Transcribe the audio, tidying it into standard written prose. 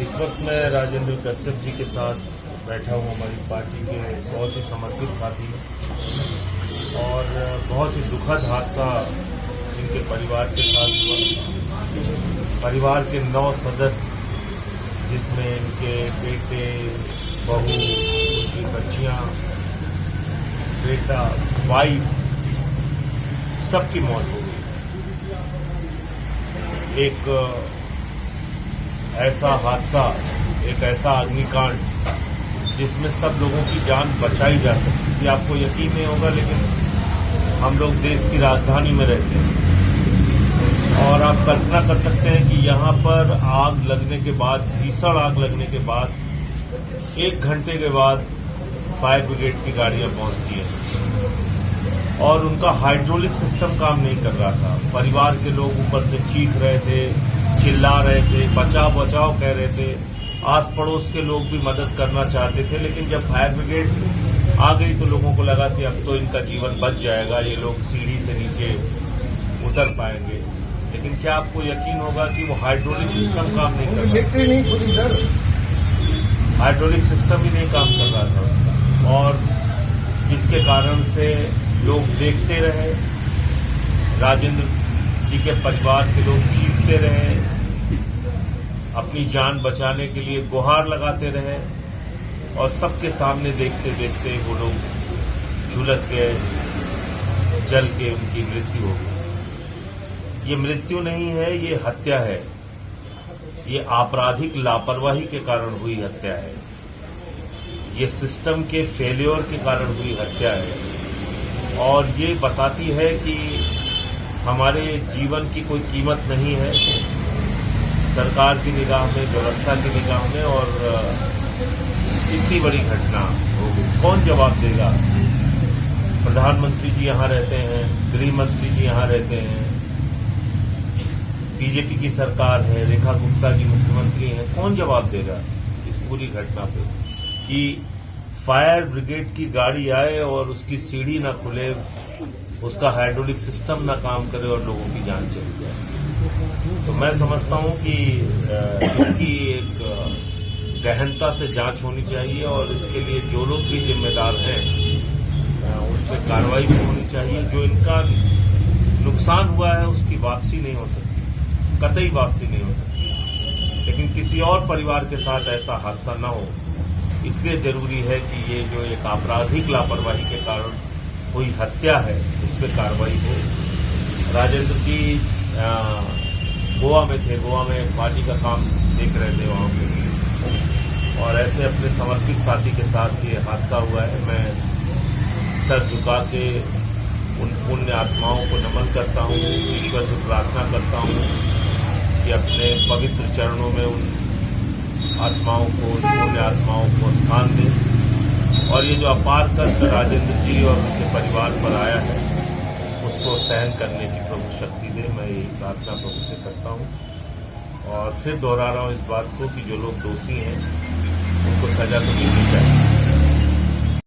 इस वक्त मैं राजेंद्र कश्यप जी के साथ बैठा हूँ, हमारी पार्टी के बहुत ही समर्पित साथी हैं और बहुत ही दुखद हादसा इनके परिवार के साथ हुआ। परिवार के 9 सदस्य, जिसमें इनके बेटे, बहू, उनकी बच्चियाँ, बेटा, वाइफ, सबकी मौत हो गई। एक ऐसा हादसा, एक ऐसा अग्निकांड जिसमें सब लोगों की जान बचाई जा सकती थी। आपको यकीन नहीं होगा, लेकिन हम लोग देश की राजधानी में रहते हैं और आप कल्पना कर सकते हैं कि यहाँ पर आग लगने के बाद, भीषण आग लगने के बाद 1 घंटे के बाद फायर ब्रिगेड की गाड़ियां पहुंचती हैं और उनका हाइड्रोलिक सिस्टम काम नहीं कर रहा था। परिवार के लोग ऊपर से चीख रहे थे, चिल्ला रहे थे, बचाओ बचाओ कह रहे थे। आस पड़ोस के लोग भी मदद करना चाहते थे, लेकिन जब फायर ब्रिगेड आ गई तो लोगों को लगा कि अब तो इनका जीवन बच जाएगा, ये लोग सीढ़ी से नीचे उतर पाएंगे। लेकिन क्या आपको यकीन होगा कि वो हाइड्रोलिक सिस्टम काम नहीं कर रहा था। हाइड्रोलिक सिस्टम ही नहीं काम कर रहा था उसका, और जिसके कारण से लोग देखते रहे, राजेंद्र जी के परिवार के लोग चीखते रहे, अपनी जान बचाने के लिए गुहार लगाते रहे और सबके सामने देखते देखते वो लोग झुलस गए, जल के उनकी मृत्यु हो गई। ये मृत्यु नहीं है, ये हत्या है। ये आपराधिक लापरवाही के कारण हुई हत्या है। ये सिस्टम के फेल्योर के कारण हुई हत्या है और ये बताती है कि हमारे जीवन की कोई कीमत नहीं है सरकार की निगाह में, व्यवस्था की निगाह में। और इतनी बड़ी घटना हो गई, कौन जवाब देगा? प्रधानमंत्री जी यहाँ रहते हैं, गृह मंत्री जी यहाँ रहते हैं, बीजेपी की सरकार है, रेखा गुप्ता जी मुख्यमंत्री हैं, कौन जवाब देगा इस पूरी घटना पे कि फायर ब्रिगेड की गाड़ी आए और उसकी सीढ़ी ना खुले, उसका हाइड्रोलिक सिस्टम ना काम करे और लोगों की जान चली जाए? तो मैं समझता हूं कि इसकी एक गहनता से जांच होनी चाहिए और इसके लिए जो लोग भी जिम्मेदार हैं उन पर कार्रवाई भी होनी चाहिए। जो इनका नुकसान हुआ है उसकी वापसी नहीं हो सकती, कतई वापसी नहीं हो सकती, लेकिन किसी और परिवार के साथ ऐसा हादसा न हो, इसलिए जरूरी है कि ये जो एक आपराधिक लापरवाही के कारण हुई हत्या है उस पर कार्रवाई हो। राजेंद्र जी गोवा में थे, गोवा में पार्टी का काम देख रहे थे वहाँ पे, और ऐसे अपने समर्पित साथी के साथ ये हादसा हुआ है। मैं सर झुका के उन पुण्य आत्माओं को नमन करता हूँ, ईश्वर से प्रार्थना करता हूँ कि अपने पवित्र चरणों में उन आत्माओं को, पुण्य आत्माओं को स्थान दें और ये जो अपार कष्ट राजेंद्र जी और उनके परिवार पर आया है उसको सहन करने की प्रभु शक्ति दे। मैं यही प्रार्थना प्रभु से करता हूँ और फिर दोहरा रहा हूँ इस बात को कि जो लोग दोषी हैं उनको सजा तो मिलनी चाहिए।